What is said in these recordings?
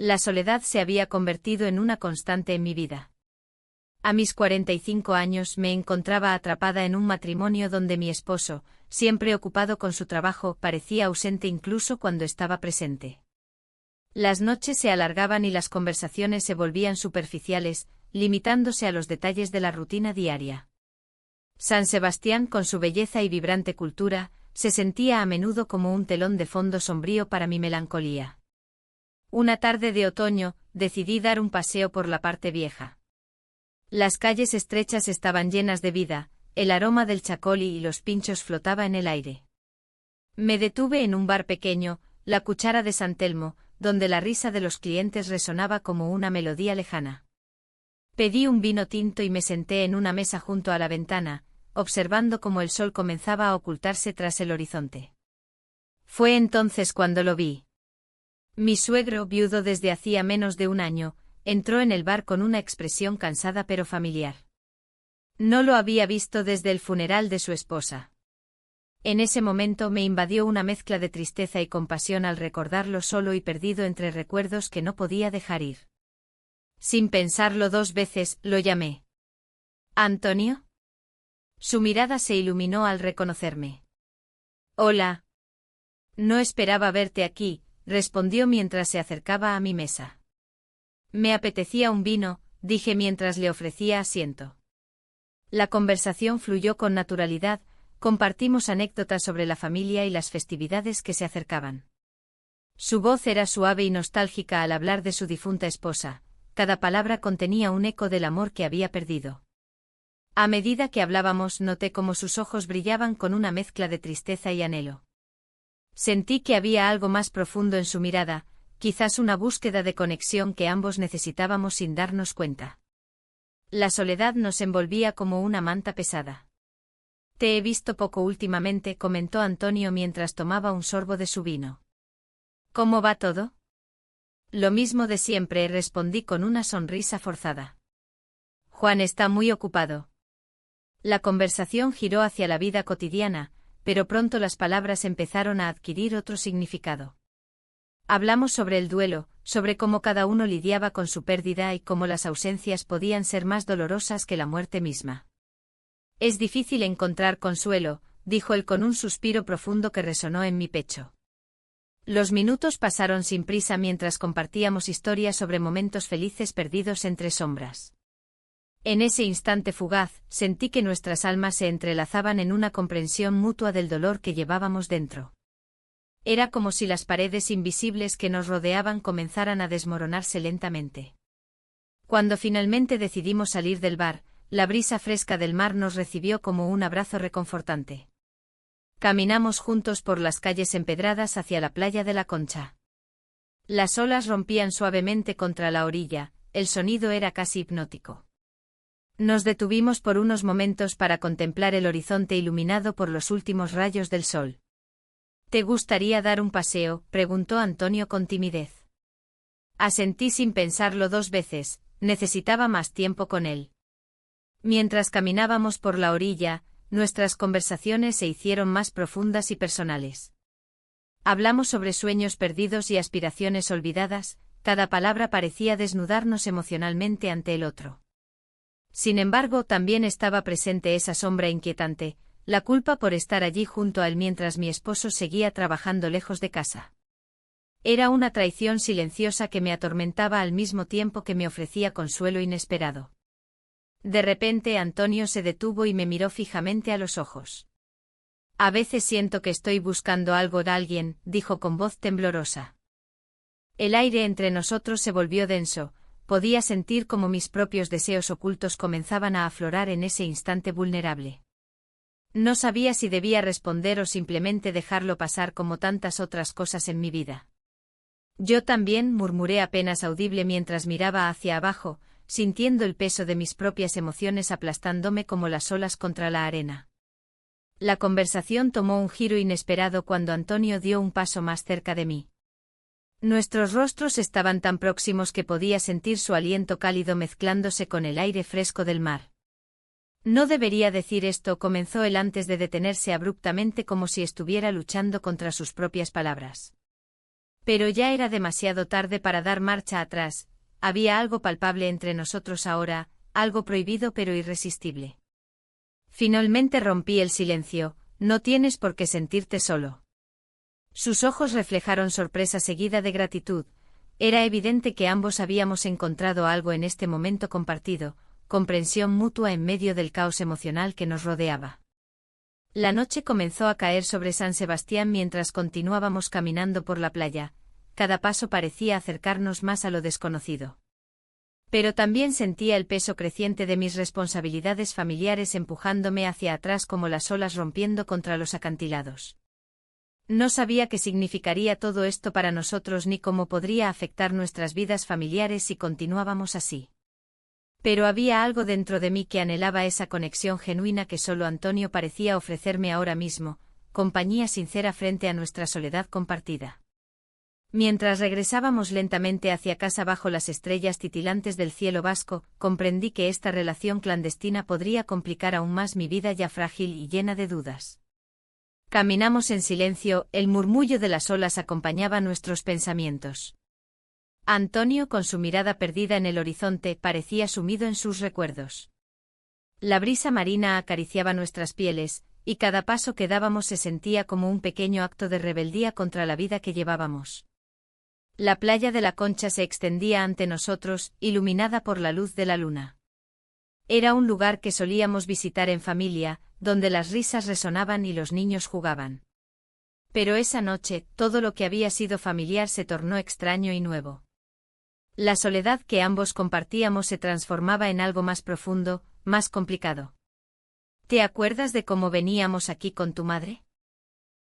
La soledad se había convertido en una constante en mi vida. A mis 45 años me encontraba atrapada en un matrimonio donde mi esposo, siempre ocupado con su trabajo, parecía ausente incluso cuando estaba presente. Las noches se alargaban y las conversaciones se volvían superficiales, limitándose a los detalles de la rutina diaria. San Sebastián, con su belleza y vibrante cultura, se sentía a menudo como un telón de fondo sombrío para mi melancolía. Una tarde de otoño, decidí dar un paseo por la parte vieja. Las calles estrechas estaban llenas de vida, el aroma del chacoli y los pinchos flotaba en el aire. Me detuve en un bar pequeño, La Cuchara de San Telmo, donde la risa de los clientes resonaba como una melodía lejana. Pedí un vino tinto y me senté en una mesa junto a la ventana, observando cómo el sol comenzaba a ocultarse tras el horizonte. Fue entonces cuando lo vi. Mi suegro, viudo desde hacía menos de un año, entró en el bar con una expresión cansada pero familiar. No lo había visto desde el funeral de su esposa. En ese momento me invadió una mezcla de tristeza y compasión al recordarlo solo y perdido entre recuerdos que no podía dejar ir. Sin pensarlo dos veces, lo llamé. ¿Antonio? Su mirada se iluminó al reconocerme. Hola. No esperaba verte aquí, respondió mientras se acercaba a mi mesa. Me apetecía un vino, dije mientras le ofrecía asiento. La conversación fluyó con naturalidad, compartimos anécdotas sobre la familia y las festividades que se acercaban. Su voz era suave y nostálgica al hablar de su difunta esposa, cada palabra contenía un eco del amor que había perdido. A medida que hablábamos noté cómo sus ojos brillaban con una mezcla de tristeza y anhelo. Sentí que había algo más profundo en su mirada, quizás una búsqueda de conexión que ambos necesitábamos sin darnos cuenta. La soledad nos envolvía como una manta pesada. Te he visto poco últimamente, comentó Antonio mientras tomaba un sorbo de su vino. ¿Cómo va todo? Lo mismo de siempre, respondí con una sonrisa forzada. Juan está muy ocupado. La conversación giró hacia la vida cotidiana, pero pronto las palabras empezaron a adquirir otro significado. Hablamos sobre el duelo, sobre cómo cada uno lidiaba con su pérdida y cómo las ausencias podían ser más dolorosas que la muerte misma. Es difícil encontrar consuelo, dijo él con un suspiro profundo que resonó en mi pecho. Los minutos pasaron sin prisa mientras compartíamos historias sobre momentos felices perdidos entre sombras. En ese instante fugaz, sentí que nuestras almas se entrelazaban en una comprensión mutua del dolor que llevábamos dentro. Era como si las paredes invisibles que nos rodeaban comenzaran a desmoronarse lentamente. Cuando finalmente decidimos salir del bar, la brisa fresca del mar nos recibió como un abrazo reconfortante. Caminamos juntos por las calles empedradas hacia la playa de la Concha. Las olas rompían suavemente contra la orilla, el sonido era casi hipnótico. Nos detuvimos por unos momentos para contemplar el horizonte iluminado por los últimos rayos del sol. ¿Te gustaría dar un paseo?, preguntó Antonio con timidez. Asentí sin pensarlo dos veces, necesitaba más tiempo con él. Mientras caminábamos por la orilla, nuestras conversaciones se hicieron más profundas y personales. Hablamos sobre sueños perdidos y aspiraciones olvidadas, cada palabra parecía desnudarnos emocionalmente ante el otro. Sin embargo, también estaba presente esa sombra inquietante, la culpa por estar allí junto a él mientras mi esposo seguía trabajando lejos de casa. Era una traición silenciosa que me atormentaba al mismo tiempo que me ofrecía consuelo inesperado. De repente Antonio se detuvo y me miró fijamente a los ojos. A veces siento que estoy buscando algo de alguien, dijo con voz temblorosa. El aire entre nosotros se volvió denso. Podía sentir cómo mis propios deseos ocultos comenzaban a aflorar en ese instante vulnerable. No sabía si debía responder o simplemente dejarlo pasar como tantas otras cosas en mi vida. Yo también, murmuré apenas audible mientras miraba hacia abajo, sintiendo el peso de mis propias emociones aplastándome como las olas contra la arena. La conversación tomó un giro inesperado cuando Antonio dio un paso más cerca de mí. Nuestros rostros estaban tan próximos que podía sentir su aliento cálido mezclándose con el aire fresco del mar. No debería decir esto, comenzó él antes de detenerse abruptamente como si estuviera luchando contra sus propias palabras. Pero ya era demasiado tarde para dar marcha atrás, había algo palpable entre nosotros ahora, algo prohibido pero irresistible. Finalmente rompí el silencio, no tienes por qué sentirte solo. Sus ojos reflejaron sorpresa seguida de gratitud, era evidente que ambos habíamos encontrado algo en este momento compartido, comprensión mutua en medio del caos emocional que nos rodeaba. La noche comenzó a caer sobre San Sebastián mientras continuábamos caminando por la playa, cada paso parecía acercarnos más a lo desconocido. Pero también sentía el peso creciente de mis responsabilidades familiares empujándome hacia atrás como las olas rompiendo contra los acantilados. No sabía qué significaría todo esto para nosotros ni cómo podría afectar nuestras vidas familiares si continuábamos así. Pero había algo dentro de mí que anhelaba esa conexión genuina que solo Antonio parecía ofrecerme ahora mismo, compañía sincera frente a nuestra soledad compartida. Mientras regresábamos lentamente hacia casa bajo las estrellas titilantes del cielo vasco, comprendí que esta relación clandestina podría complicar aún más mi vida ya frágil y llena de dudas. Caminamos en silencio, el murmullo de las olas acompañaba nuestros pensamientos. Antonio, con su mirada perdida en el horizonte, parecía sumido en sus recuerdos. La brisa marina acariciaba nuestras pieles, y cada paso que dábamos se sentía como un pequeño acto de rebeldía contra la vida que llevábamos. La playa de la Concha se extendía ante nosotros, iluminada por la luz de la luna. Era un lugar que solíamos visitar en familia, donde las risas resonaban y los niños jugaban. Pero esa noche, todo lo que había sido familiar se tornó extraño y nuevo. La soledad que ambos compartíamos se transformaba en algo más profundo, más complicado. ¿Te acuerdas de cómo veníamos aquí con tu madre?,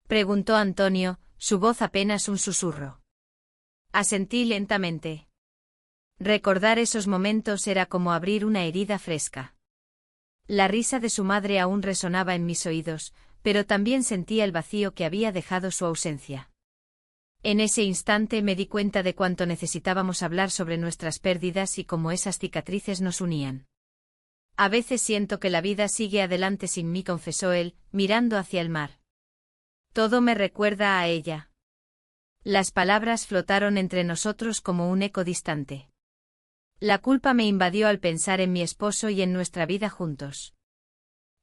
preguntó Antonio, su voz apenas un susurro. Asentí lentamente. Recordar esos momentos era como abrir una herida fresca. La risa de su madre aún resonaba en mis oídos, pero también sentía el vacío que había dejado su ausencia. En ese instante me di cuenta de cuánto necesitábamos hablar sobre nuestras pérdidas y cómo esas cicatrices nos unían. A veces siento que la vida sigue adelante sin mí, confesó él, mirando hacia el mar. Todo me recuerda a ella. Las palabras flotaron entre nosotros como un eco distante. La culpa me invadió al pensar en mi esposo y en nuestra vida juntos.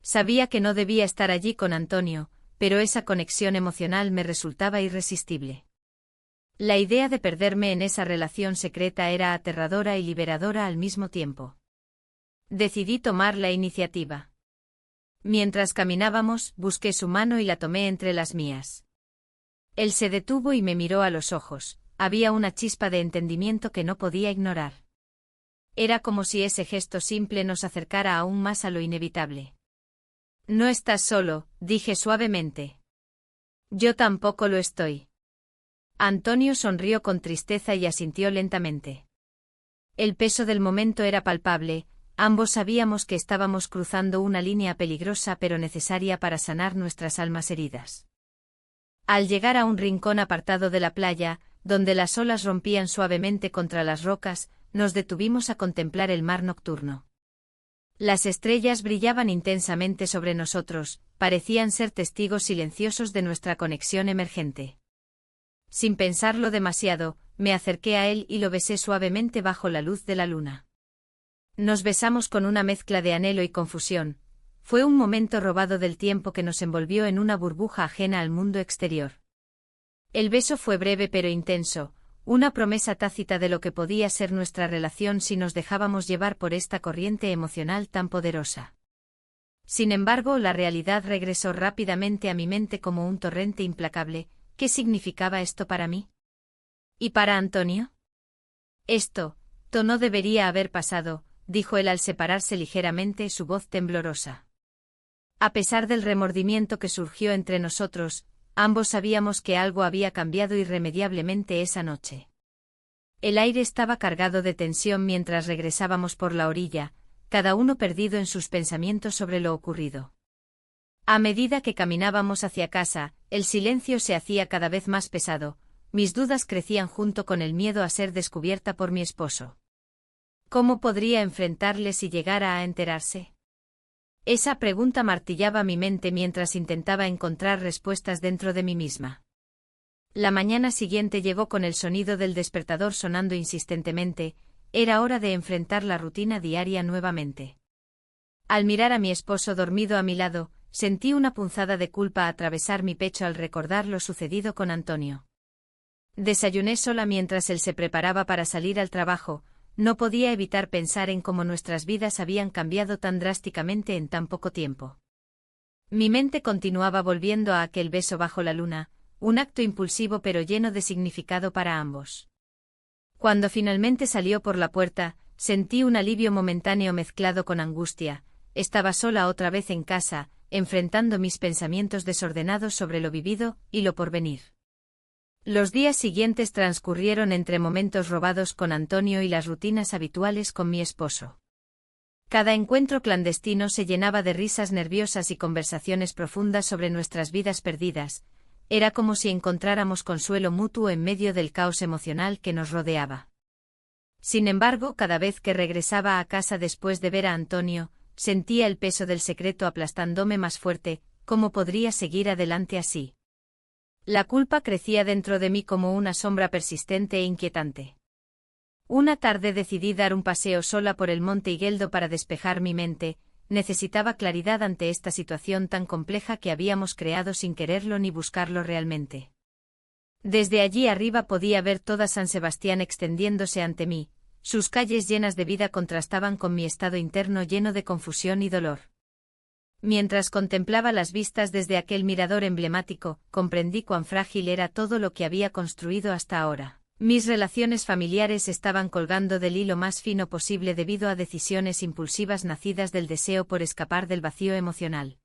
Sabía que no debía estar allí con Antonio, pero esa conexión emocional me resultaba irresistible. La idea de perderme en esa relación secreta era aterradora y liberadora al mismo tiempo. Decidí tomar la iniciativa. Mientras caminábamos, busqué su mano y la tomé entre las mías. Él se detuvo y me miró a los ojos, había una chispa de entendimiento que no podía ignorar. Era como si ese gesto simple nos acercara aún más a lo inevitable. No estás solo, dije suavemente. Yo tampoco lo estoy. Antonio sonrió con tristeza y asintió lentamente. El peso del momento era palpable, ambos sabíamos que estábamos cruzando una línea peligrosa pero necesaria para sanar nuestras almas heridas. Al llegar a un rincón apartado de la playa, donde las olas rompían suavemente contra las rocas, nos detuvimos a contemplar el mar nocturno. Las estrellas brillaban intensamente sobre nosotros, parecían ser testigos silenciosos de nuestra conexión emergente. Sin pensarlo demasiado, me acerqué a él y lo besé suavemente bajo la luz de la luna. Nos besamos con una mezcla de anhelo y confusión. Fue un momento robado del tiempo que nos envolvió en una burbuja ajena al mundo exterior. El beso fue breve pero intenso, una promesa tácita de lo que podía ser nuestra relación si nos dejábamos llevar por esta corriente emocional tan poderosa. Sin embargo, la realidad regresó rápidamente a mi mente como un torrente implacable. ¿Qué significaba esto para mí? ¿Y para Antonio? Esto no debería haber pasado, dijo él al separarse ligeramente, su voz temblorosa. A pesar del remordimiento que surgió entre nosotros, ambos sabíamos que algo había cambiado irremediablemente esa noche. El aire estaba cargado de tensión mientras regresábamos por la orilla, cada uno perdido en sus pensamientos sobre lo ocurrido. A medida que caminábamos hacia casa, el silencio se hacía cada vez más pesado, mis dudas crecían junto con el miedo a ser descubierta por mi esposo. ¿Cómo podría enfrentarle si llegara a enterarse? Esa pregunta martillaba mi mente mientras intentaba encontrar respuestas dentro de mí misma. La mañana siguiente llegó con el sonido del despertador sonando insistentemente. Era hora de enfrentar la rutina diaria nuevamente. Al mirar a mi esposo dormido a mi lado, sentí una punzada de culpa atravesar mi pecho al recordar lo sucedido con Antonio. Desayuné sola mientras él se preparaba para salir al trabajo. No podía evitar pensar en cómo nuestras vidas habían cambiado tan drásticamente en tan poco tiempo. Mi mente continuaba volviendo a aquel beso bajo la luna, un acto impulsivo pero lleno de significado para ambos. Cuando finalmente salió por la puerta, sentí un alivio momentáneo mezclado con angustia. Estaba sola otra vez en casa, enfrentando mis pensamientos desordenados sobre lo vivido y lo porvenir. Los días siguientes transcurrieron entre momentos robados con Antonio y las rutinas habituales con mi esposo. Cada encuentro clandestino se llenaba de risas nerviosas y conversaciones profundas sobre nuestras vidas perdidas. Era como si encontráramos consuelo mutuo en medio del caos emocional que nos rodeaba. Sin embargo, cada vez que regresaba a casa después de ver a Antonio, sentía el peso del secreto aplastándome más fuerte. ¿Cómo podría seguir adelante así? La culpa crecía dentro de mí como una sombra persistente e inquietante. Una tarde decidí dar un paseo sola por el monte Igueldo para despejar mi mente. Necesitaba claridad ante esta situación tan compleja que habíamos creado sin quererlo ni buscarlo realmente. Desde allí arriba podía ver toda San Sebastián extendiéndose ante mí. Sus calles llenas de vida contrastaban con mi estado interno lleno de confusión y dolor. Mientras contemplaba las vistas desde aquel mirador emblemático, comprendí cuán frágil era todo lo que había construido hasta ahora. Mis relaciones familiares estaban colgando del hilo más fino posible debido a decisiones impulsivas nacidas del deseo por escapar del vacío emocional.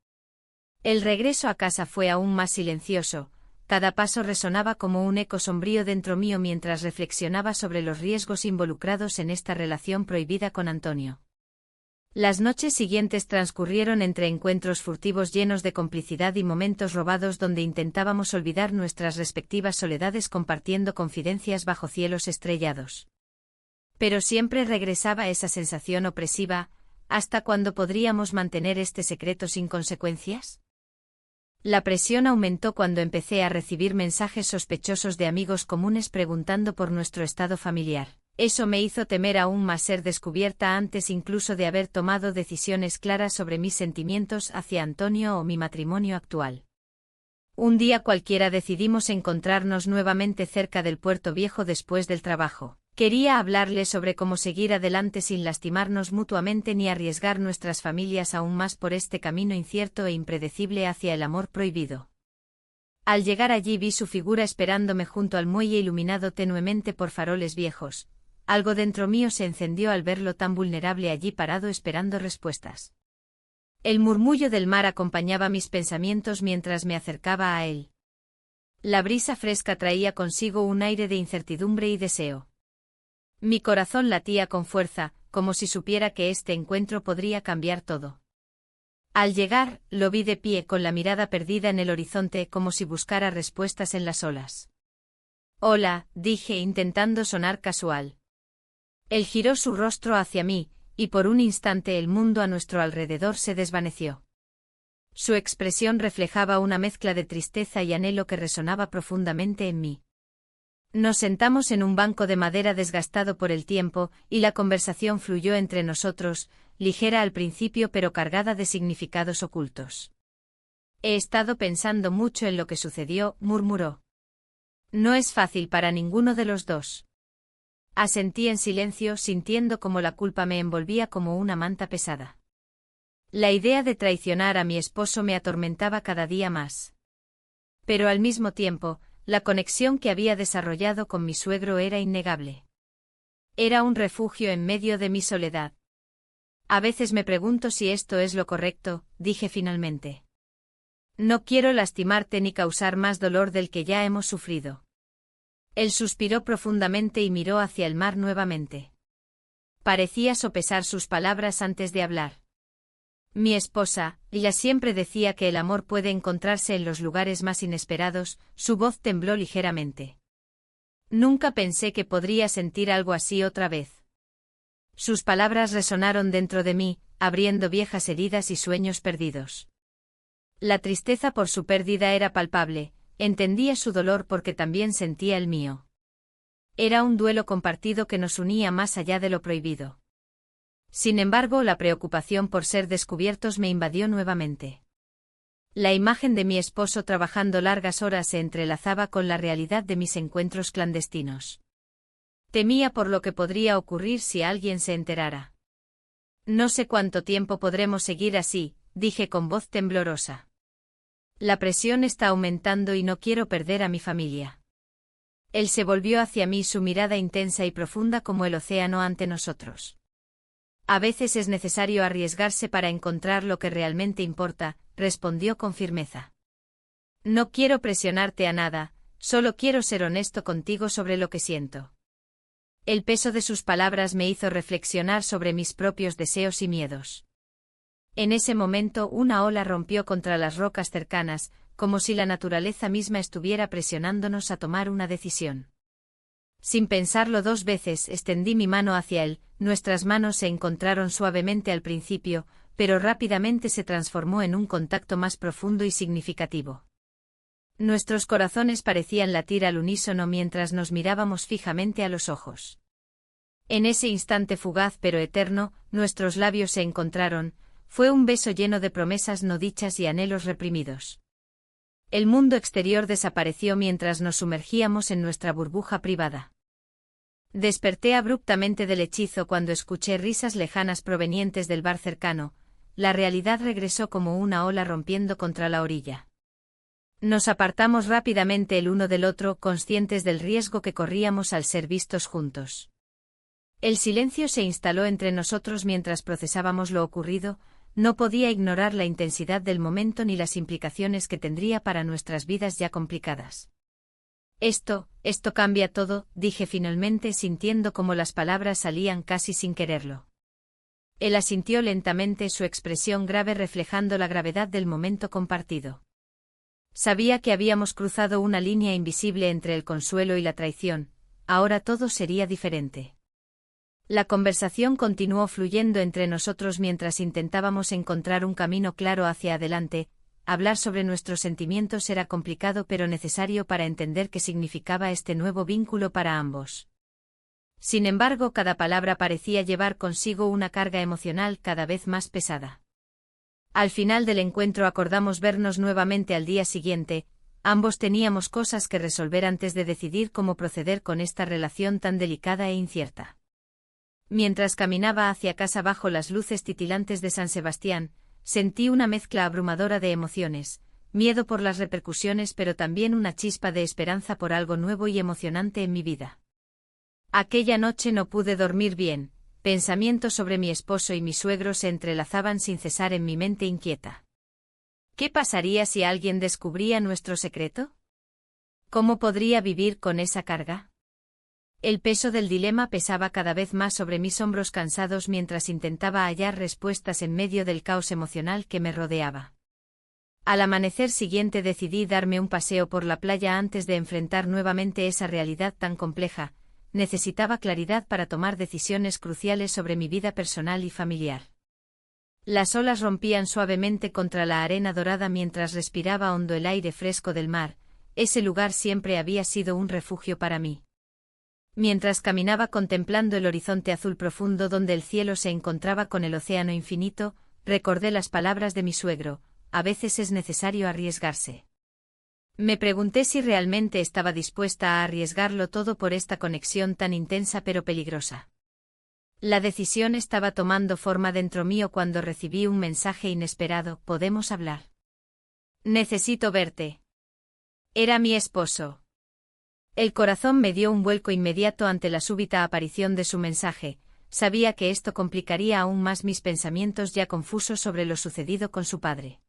El regreso a casa fue aún más silencioso. Cada paso resonaba como un eco sombrío dentro mío mientras reflexionaba sobre los riesgos involucrados en esta relación prohibida con Antonio. Las noches siguientes transcurrieron entre encuentros furtivos llenos de complicidad y momentos robados donde intentábamos olvidar nuestras respectivas soledades compartiendo confidencias bajo cielos estrellados. Pero siempre regresaba esa sensación opresiva. ¿Hasta cuándo podríamos mantener este secreto sin consecuencias? La presión aumentó cuando empecé a recibir mensajes sospechosos de amigos comunes preguntando por nuestro estado familiar. Eso me hizo temer aún más ser descubierta antes incluso de haber tomado decisiones claras sobre mis sentimientos hacia Antonio o mi matrimonio actual. Un día cualquiera decidimos encontrarnos nuevamente cerca del Puerto Viejo después del trabajo. Quería hablarle sobre cómo seguir adelante sin lastimarnos mutuamente ni arriesgar nuestras familias aún más por este camino incierto e impredecible hacia el amor prohibido. Al llegar allí vi su figura esperándome junto al muelle iluminado tenuemente por faroles viejos. Algo dentro mío se encendió al verlo tan vulnerable allí parado esperando respuestas. El murmullo del mar acompañaba mis pensamientos mientras me acercaba a él. La brisa fresca traía consigo un aire de incertidumbre y deseo. Mi corazón latía con fuerza, como si supiera que este encuentro podría cambiar todo. Al llegar, lo vi de pie con la mirada perdida en el horizonte como si buscara respuestas en las olas. «Hola», dije intentando sonar casual. Él giró su rostro hacia mí, y por un instante el mundo a nuestro alrededor se desvaneció. Su expresión reflejaba una mezcla de tristeza y anhelo que resonaba profundamente en mí. Nos sentamos en un banco de madera desgastado por el tiempo, y la conversación fluyó entre nosotros, ligera al principio pero cargada de significados ocultos. «He estado pensando mucho en lo que sucedió», murmuró. «No es fácil para ninguno de los dos». Asentí en silencio, sintiendo cómo la culpa me envolvía como una manta pesada. La idea de traicionar a mi esposo me atormentaba cada día más. Pero al mismo tiempo, la conexión que había desarrollado con mi suegro era innegable. Era un refugio en medio de mi soledad. A veces me pregunto si esto es lo correcto, dije finalmente. No quiero lastimarte ni causar más dolor del que ya hemos sufrido. Él suspiró profundamente y miró hacia el mar nuevamente. Parecía sopesar sus palabras antes de hablar. Mi esposa, ella siempre decía que el amor puede encontrarse en los lugares más inesperados, su voz tembló ligeramente. Nunca pensé que podría sentir algo así otra vez. Sus palabras resonaron dentro de mí, abriendo viejas heridas y sueños perdidos. La tristeza por su pérdida era palpable, entendía su dolor porque también sentía el mío. Era un duelo compartido que nos unía más allá de lo prohibido. Sin embargo, la preocupación por ser descubiertos me invadió nuevamente. La imagen de mi esposo trabajando largas horas se entrelazaba con la realidad de mis encuentros clandestinos. Temía por lo que podría ocurrir si alguien se enterara. No sé cuánto tiempo podremos seguir así, dije con voz temblorosa. La presión está aumentando y no quiero perder a mi familia. Él se volvió hacia mí, su mirada intensa y profunda como el océano ante nosotros. A veces es necesario arriesgarse para encontrar lo que realmente importa, respondió con firmeza. No quiero presionarte a nada, solo quiero ser honesto contigo sobre lo que siento. El peso de sus palabras me hizo reflexionar sobre mis propios deseos y miedos. En ese momento una ola rompió contra las rocas cercanas, como si la naturaleza misma estuviera presionándonos a tomar una decisión. Sin pensarlo dos veces, extendí mi mano hacia él, nuestras manos se encontraron suavemente al principio, pero rápidamente se transformó en un contacto más profundo y significativo. Nuestros corazones parecían latir al unísono mientras nos mirábamos fijamente a los ojos. En ese instante fugaz pero eterno, nuestros labios se encontraron, fue un beso lleno de promesas no dichas y anhelos reprimidos. El mundo exterior desapareció mientras nos sumergíamos en nuestra burbuja privada. Desperté abruptamente del hechizo cuando escuché risas lejanas provenientes del bar cercano. La realidad regresó como una ola rompiendo contra la orilla. Nos apartamos rápidamente el uno del otro, conscientes del riesgo que corríamos al ser vistos juntos. El silencio se instaló entre nosotros mientras procesábamos lo ocurrido. No podía ignorar la intensidad del momento ni las implicaciones que tendría para nuestras vidas ya complicadas. Esto cambia todo, dije finalmente sintiendo como las palabras salían casi sin quererlo. Él asintió lentamente, su expresión grave reflejando la gravedad del momento compartido. Sabía que habíamos cruzado una línea invisible entre el consuelo y la traición, ahora todo sería diferente. La conversación continuó fluyendo entre nosotros mientras intentábamos encontrar un camino claro hacia adelante. Hablar sobre nuestros sentimientos era complicado pero necesario para entender qué significaba este nuevo vínculo para ambos. Sin embargo, cada palabra parecía llevar consigo una carga emocional cada vez más pesada. Al final del encuentro acordamos vernos nuevamente al día siguiente. Ambos teníamos cosas que resolver antes de decidir cómo proceder con esta relación tan delicada e incierta. Mientras caminaba hacia casa bajo las luces titilantes de San Sebastián, sentí una mezcla abrumadora de emociones, miedo por las repercusiones pero también una chispa de esperanza por algo nuevo y emocionante en mi vida. Aquella noche no pude dormir bien, pensamientos sobre mi esposo y mi suegro se entrelazaban sin cesar en mi mente inquieta. ¿Qué pasaría si alguien descubría nuestro secreto? ¿Cómo podría vivir con esa carga? El peso del dilema pesaba cada vez más sobre mis hombros cansados mientras intentaba hallar respuestas en medio del caos emocional que me rodeaba. Al amanecer siguiente decidí darme un paseo por la playa antes de enfrentar nuevamente esa realidad tan compleja. Necesitaba claridad para tomar decisiones cruciales sobre mi vida personal y familiar. Las olas rompían suavemente contra la arena dorada mientras respiraba hondo el aire fresco del mar. Ese lugar siempre había sido un refugio para mí. Mientras caminaba contemplando el horizonte azul profundo donde el cielo se encontraba con el océano infinito, recordé las palabras de mi suegro: a veces es necesario arriesgarse. Me pregunté si realmente estaba dispuesta a arriesgarlo todo por esta conexión tan intensa pero peligrosa. La decisión estaba tomando forma dentro mío cuando recibí un mensaje inesperado: ¿podemos hablar? Necesito verte. Era mi esposo. El corazón me dio un vuelco inmediato ante la súbita aparición de su mensaje. Sabía que esto complicaría aún más mis pensamientos ya confusos sobre lo sucedido con su padre.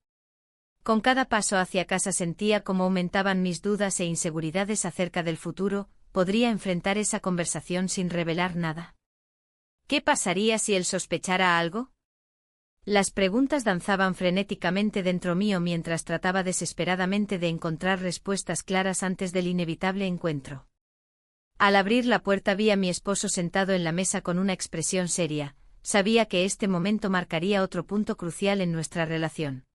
Con cada paso hacia casa sentía cómo aumentaban mis dudas e inseguridades acerca del futuro. ¿Podría enfrentar esa conversación sin revelar nada? ¿Qué pasaría si él sospechara algo? Las preguntas danzaban frenéticamente dentro mío mientras trataba desesperadamente de encontrar respuestas claras antes del inevitable encuentro. Al abrir la puerta vi a mi esposo sentado en la mesa con una expresión seria. Sabía que este momento marcaría otro punto crucial en nuestra relación.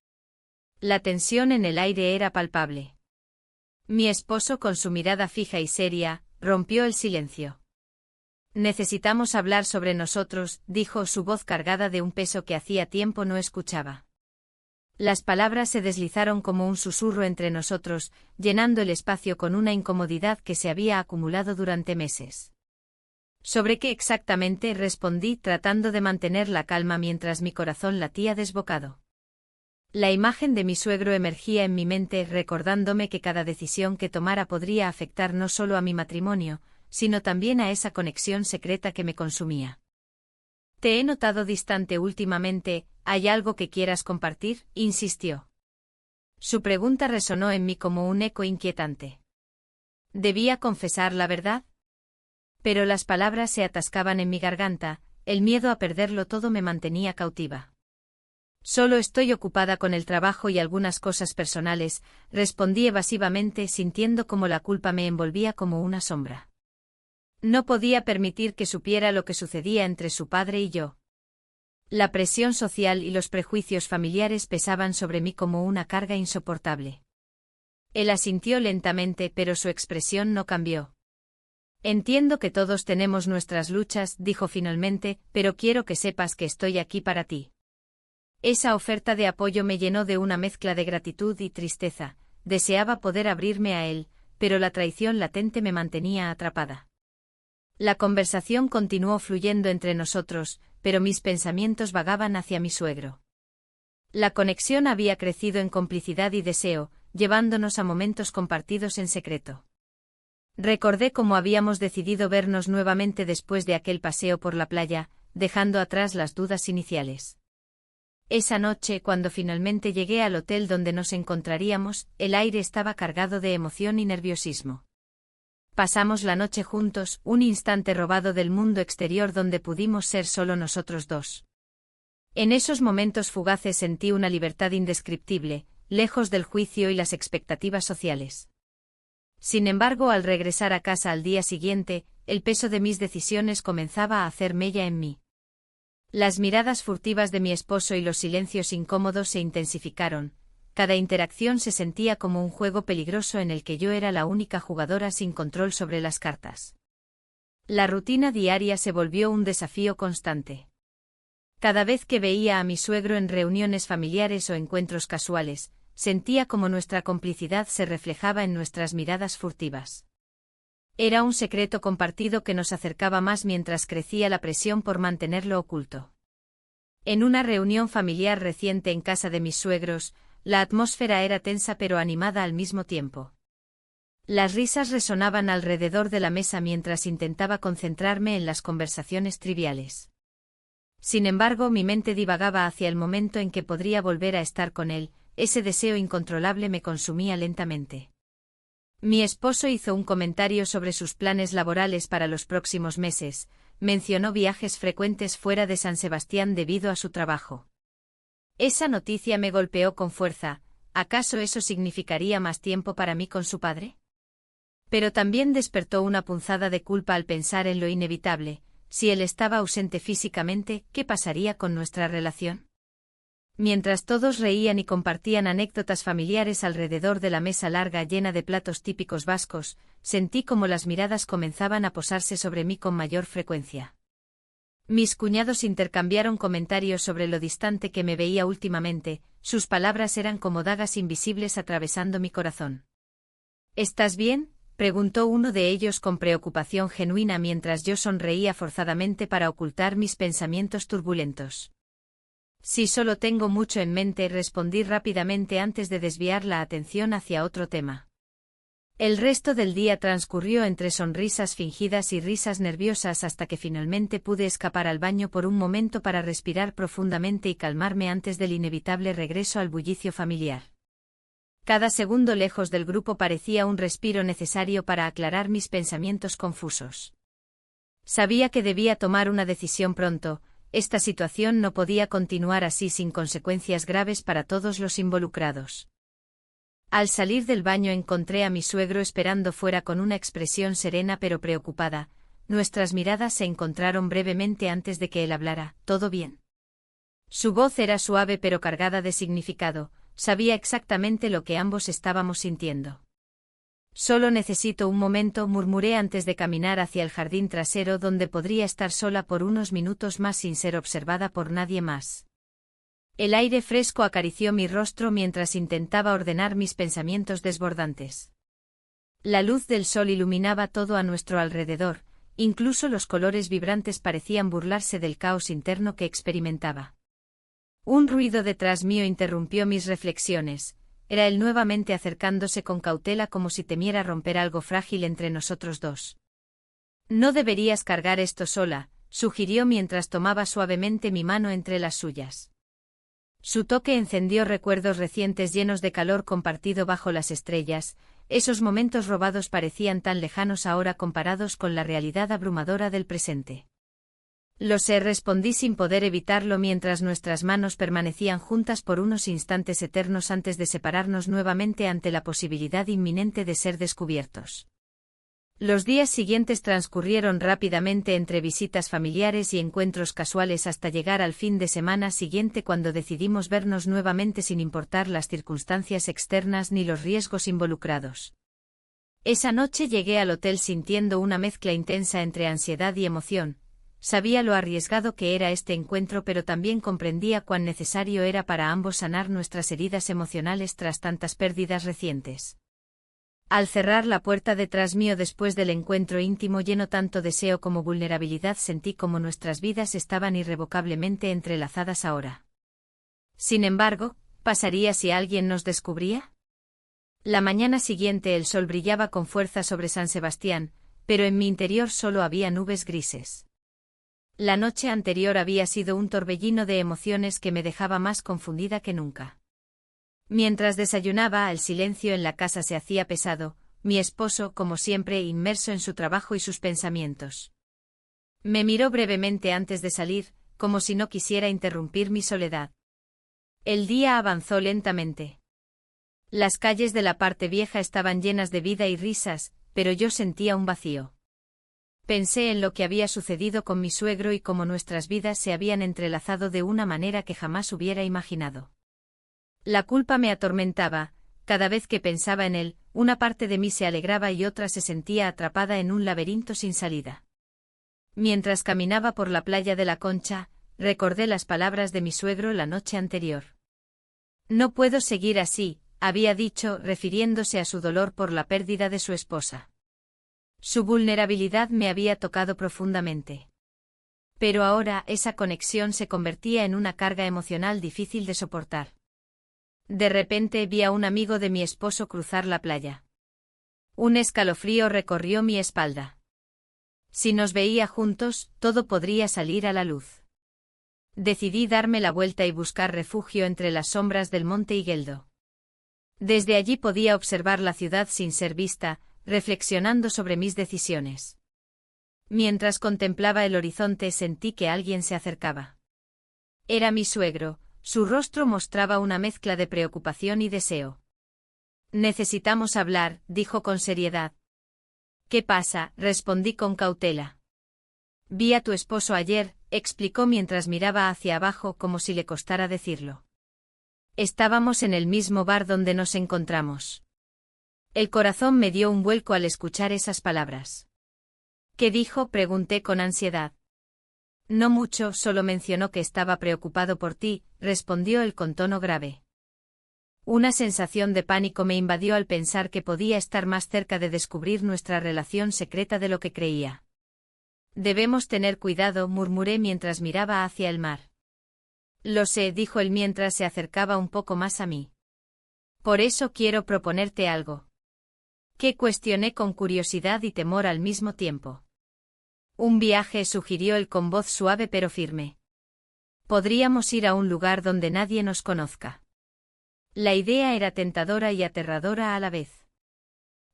La tensión en el aire era palpable. Mi esposo, con su mirada fija y seria, rompió el silencio. Necesitamos hablar sobre nosotros, dijo, su voz cargada de un peso que hacía tiempo no escuchaba. Las palabras se deslizaron como un susurro entre nosotros, llenando el espacio con una incomodidad que se había acumulado durante meses. ¿Sobre qué exactamente?, respondí, tratando de mantener la calma mientras mi corazón latía desbocado. La imagen de mi suegro emergía en mi mente, recordándome que cada decisión que tomara podría afectar no solo a mi matrimonio, sino también a esa conexión secreta que me consumía. Te he notado distante últimamente, ¿hay algo que quieras compartir?, insistió. Su pregunta resonó en mí como un eco inquietante. ¿Debía confesar la verdad? Pero las palabras se atascaban en mi garganta, el miedo a perderlo todo me mantenía cautiva. Solo estoy ocupada con el trabajo y algunas cosas personales, respondí evasivamente, sintiendo como la culpa me envolvía como una sombra. No podía permitir que supiera lo que sucedía entre su padre y yo. La presión social y los prejuicios familiares pesaban sobre mí como una carga insoportable. Él asintió lentamente, pero su expresión no cambió. Entiendo que todos tenemos nuestras luchas, dijo finalmente, pero quiero que sepas que estoy aquí para ti. Esa oferta de apoyo me llenó de una mezcla de gratitud y tristeza. Deseaba poder abrirme a él, pero la traición latente me mantenía atrapada. La conversación continuó fluyendo entre nosotros, pero mis pensamientos vagaban hacia mi suegro. La conexión había crecido en complicidad y deseo, llevándonos a momentos compartidos en secreto. Recordé cómo habíamos decidido vernos nuevamente después de aquel paseo por la playa, dejando atrás las dudas iniciales. Esa noche, cuando finalmente llegué al hotel donde nos encontraríamos, el aire estaba cargado de emoción y nerviosismo. Pasamos la noche juntos, un instante robado del mundo exterior donde pudimos ser solo nosotros dos. En esos momentos fugaces sentí una libertad indescriptible, lejos del juicio y las expectativas sociales. Sin embargo, al regresar a casa al día siguiente, el peso de mis decisiones comenzaba a hacer mella en mí. Las miradas furtivas de mi esposo y los silencios incómodos se intensificaron. Cada interacción se sentía como un juego peligroso en el que yo era la única jugadora sin control sobre las cartas. La rutina diaria se volvió un desafío constante. Cada vez que veía a mi suegro en reuniones familiares o encuentros casuales, sentía como nuestra complicidad se reflejaba en nuestras miradas furtivas. Era un secreto compartido que nos acercaba más mientras crecía la presión por mantenerlo oculto. En una reunión familiar reciente en casa de mis suegros, la atmósfera era tensa pero animada al mismo tiempo. Las risas resonaban alrededor de la mesa mientras intentaba concentrarme en las conversaciones triviales. Sin embargo, mi mente divagaba hacia el momento en que podría volver a estar con él, ese deseo incontrolable me consumía lentamente. Mi esposo hizo un comentario sobre sus planes laborales para los próximos meses, mencionó viajes frecuentes fuera de San Sebastián debido a su trabajo. Esa noticia me golpeó con fuerza. ¿Acaso eso significaría más tiempo para mí con su padre? Pero también despertó una punzada de culpa al pensar en lo inevitable. Si él estaba ausente físicamente, ¿qué pasaría con nuestra relación? Mientras todos reían y compartían anécdotas familiares alrededor de la mesa larga llena de platos típicos vascos, sentí como las miradas comenzaban a posarse sobre mí con mayor frecuencia. Mis cuñados intercambiaron comentarios sobre lo distante que me veía últimamente, sus palabras eran como dagas invisibles atravesando mi corazón. ¿Estás bien?, preguntó uno de ellos con preocupación genuina mientras yo sonreía forzadamente para ocultar mis pensamientos turbulentos. Sí, solo tengo mucho en mente, respondí rápidamente antes de desviar la atención hacia otro tema. El resto del día transcurrió entre sonrisas fingidas y risas nerviosas hasta que finalmente pude escapar al baño por un momento para respirar profundamente y calmarme antes del inevitable regreso al bullicio familiar. Cada segundo lejos del grupo parecía un respiro necesario para aclarar mis pensamientos confusos. Sabía que debía tomar una decisión pronto. Esta situación no podía continuar así sin consecuencias graves para todos los involucrados. Al salir del baño encontré a mi suegro esperando fuera con una expresión serena pero preocupada. Nuestras miradas se encontraron brevemente antes de que él hablara. ¿Todo bien? Su voz era suave pero cargada de significado. Sabía exactamente lo que ambos estábamos sintiendo. Solo necesito un momento, murmuré antes de caminar hacia el jardín trasero donde podría estar sola por unos minutos más sin ser observada por nadie más. El aire fresco acarició mi rostro mientras intentaba ordenar mis pensamientos desbordantes. La luz del sol iluminaba todo a nuestro alrededor, incluso los colores vibrantes parecían burlarse del caos interno que experimentaba. Un ruido detrás mío interrumpió mis reflexiones. Era él nuevamente acercándose con cautela como si temiera romper algo frágil entre nosotros dos. No deberías cargar esto sola, sugirió mientras tomaba suavemente mi mano entre las suyas. Su toque encendió recuerdos recientes llenos de calor compartido bajo las estrellas. Esos momentos robados parecían tan lejanos ahora comparados con la realidad abrumadora del presente. Lo sé, respondí sin poder evitarlo mientras nuestras manos permanecían juntas por unos instantes eternos antes de separarnos nuevamente ante la posibilidad inminente de ser descubiertos. Los días siguientes transcurrieron rápidamente entre visitas familiares y encuentros casuales hasta llegar al fin de semana siguiente cuando decidimos vernos nuevamente sin importar las circunstancias externas ni los riesgos involucrados. Esa noche llegué al hotel sintiendo una mezcla intensa entre ansiedad y emoción. Sabía lo arriesgado que era este encuentro, pero también comprendía cuán necesario era para ambos sanar nuestras heridas emocionales tras tantas pérdidas recientes. Al cerrar la puerta detrás mío después del encuentro íntimo lleno tanto deseo como vulnerabilidad, sentí como nuestras vidas estaban irrevocablemente entrelazadas ahora. Sin embargo, ¿pasaría si alguien nos descubría? La mañana siguiente el sol brillaba con fuerza sobre San Sebastián, pero en mi interior solo había nubes grises. La noche anterior había sido un torbellino de emociones que me dejaba más confundida que nunca. Mientras desayunaba, el silencio en la casa se hacía pesado, mi esposo, como siempre, inmerso en su trabajo y sus pensamientos. Me miró brevemente antes de salir, como si no quisiera interrumpir mi soledad. El día avanzó lentamente. Las calles de la parte vieja estaban llenas de vida y risas, pero yo sentía un vacío. Pensé en lo que había sucedido con mi suegro y cómo nuestras vidas se habían entrelazado de una manera que jamás hubiera imaginado. La culpa me atormentaba. Cada vez que pensaba en él, una parte de mí se alegraba y otra se sentía atrapada en un laberinto sin salida. Mientras caminaba por la playa de la Concha, recordé las palabras de mi suegro la noche anterior. No puedo seguir así, había dicho, refiriéndose a su dolor por la pérdida de su esposa. Su vulnerabilidad me había tocado profundamente. Pero ahora esa conexión se convertía en una carga emocional difícil de soportar. De repente vi a un amigo de mi esposo cruzar la playa. Un escalofrío recorrió mi espalda. Si nos veía juntos, todo podría salir a la luz. Decidí darme la vuelta y buscar refugio entre las sombras del monte Igueldo. Desde allí podía observar la ciudad sin ser vista, reflexionando sobre mis decisiones. Mientras contemplaba el horizonte sentí que alguien se acercaba. Era mi suegro, su rostro mostraba una mezcla de preocupación y deseo. Necesitamos hablar, dijo con seriedad. ¿Qué pasa?, respondí con cautela. Vi a tu esposo ayer, explicó mientras miraba hacia abajo como si le costara decirlo. Estábamos en el mismo bar donde nos encontramos. El corazón me dio un vuelco al escuchar esas palabras. ¿Qué dijo?, pregunté con ansiedad. No mucho, solo mencionó que estaba preocupado por ti, respondió él con tono grave. Una sensación de pánico me invadió al pensar que podía estar más cerca de descubrir nuestra relación secreta de lo que creía. Debemos tener cuidado, murmuré mientras miraba hacia el mar. Lo sé, dijo él mientras se acercaba un poco más a mí. Por eso quiero proponerte algo. ¿Qué?, cuestioné con curiosidad y temor al mismo tiempo. Un viaje, sugirió él con voz suave pero firme. Podríamos ir a un lugar donde nadie nos conozca. La idea era tentadora y aterradora a la vez.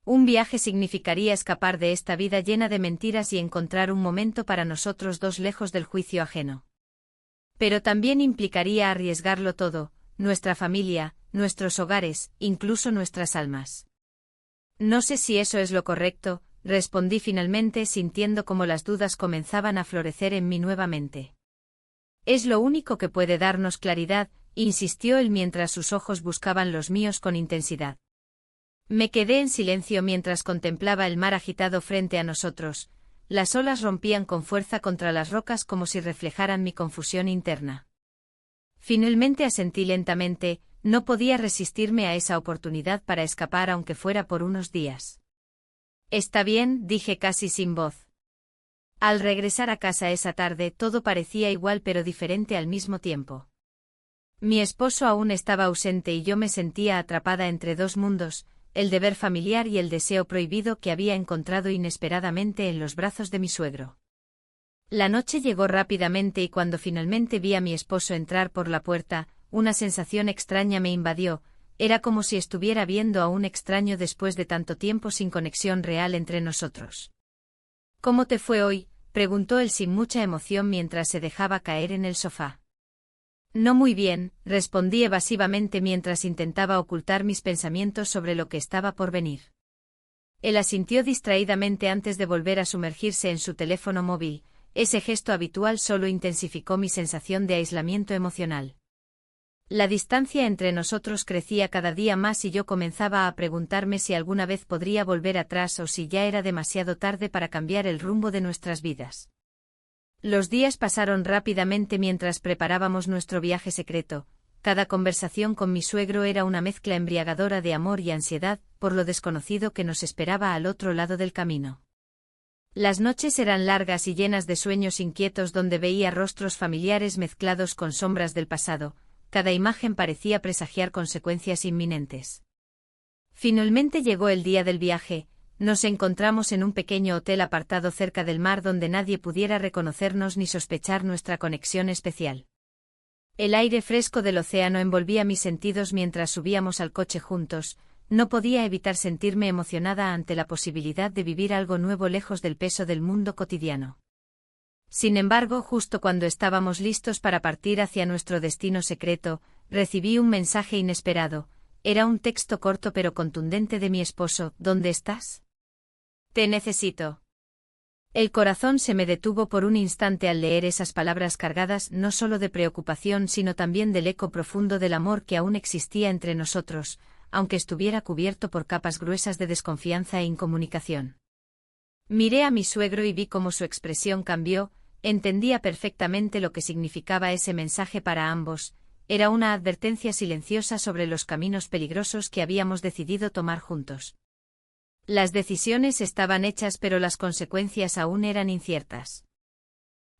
Un viaje significaría escapar de esta vida llena de mentiras y encontrar un momento para nosotros dos lejos del juicio ajeno. Pero también implicaría arriesgarlo todo, nuestra familia, nuestros hogares, incluso nuestras almas. No sé si eso es lo correcto, respondí finalmente sintiendo como las dudas comenzaban a florecer en mí nuevamente. Es lo único que puede darnos claridad, insistió él mientras sus ojos buscaban los míos con intensidad. Me quedé en silencio mientras contemplaba el mar agitado frente a nosotros. Las olas rompían con fuerza contra las rocas como si reflejaran mi confusión interna. Finalmente asentí lentamente, no podía resistirme a esa oportunidad para escapar aunque fuera por unos días. Está bien, dije casi sin voz. Al regresar a casa esa tarde todo parecía igual pero diferente al mismo tiempo. Mi esposo aún estaba ausente y yo me sentía atrapada entre dos mundos, el deber familiar y el deseo prohibido que había encontrado inesperadamente en los brazos de mi suegro. La noche llegó rápidamente y cuando finalmente vi a mi esposo entrar por la puerta, una sensación extraña me invadió, era como si estuviera viendo a un extraño después de tanto tiempo sin conexión real entre nosotros. ¿Cómo te fue hoy?, preguntó él sin mucha emoción mientras se dejaba caer en el sofá. No muy bien, respondí evasivamente mientras intentaba ocultar mis pensamientos sobre lo que estaba por venir. Él asintió distraídamente antes de volver a sumergirse en su teléfono móvil. Ese gesto habitual solo intensificó mi sensación de aislamiento emocional. La distancia entre nosotros crecía cada día más y yo comenzaba a preguntarme si alguna vez podría volver atrás o si ya era demasiado tarde para cambiar el rumbo de nuestras vidas. Los días pasaron rápidamente mientras preparábamos nuestro viaje secreto. Cada conversación con mi suegro era una mezcla embriagadora de amor y ansiedad por lo desconocido que nos esperaba al otro lado del camino. Las noches eran largas y llenas de sueños inquietos donde veía rostros familiares mezclados con sombras del pasado. Cada imagen parecía presagiar consecuencias inminentes. Finalmente llegó el día del viaje. Nos encontramos en un pequeño hotel apartado cerca del mar donde nadie pudiera reconocernos ni sospechar nuestra conexión especial. El aire fresco del océano envolvía mis sentidos mientras subíamos al coche juntos. No podía evitar sentirme emocionada ante la posibilidad de vivir algo nuevo lejos del peso del mundo cotidiano. Sin embargo, justo cuando estábamos listos para partir hacia nuestro destino secreto, recibí un mensaje inesperado. Era un texto corto pero contundente de mi esposo. ¿Dónde estás? Te necesito. El corazón se me detuvo por un instante al leer esas palabras cargadas no solo de preocupación sino también del eco profundo del amor que aún existía entre nosotros, aunque estuviera cubierto por capas gruesas de desconfianza e incomunicación. Miré a mi suegro y vi cómo su expresión cambió. Entendía perfectamente lo que significaba ese mensaje para ambos. Era una advertencia silenciosa sobre los caminos peligrosos que habíamos decidido tomar juntos. Las decisiones estaban hechas pero las consecuencias aún eran inciertas.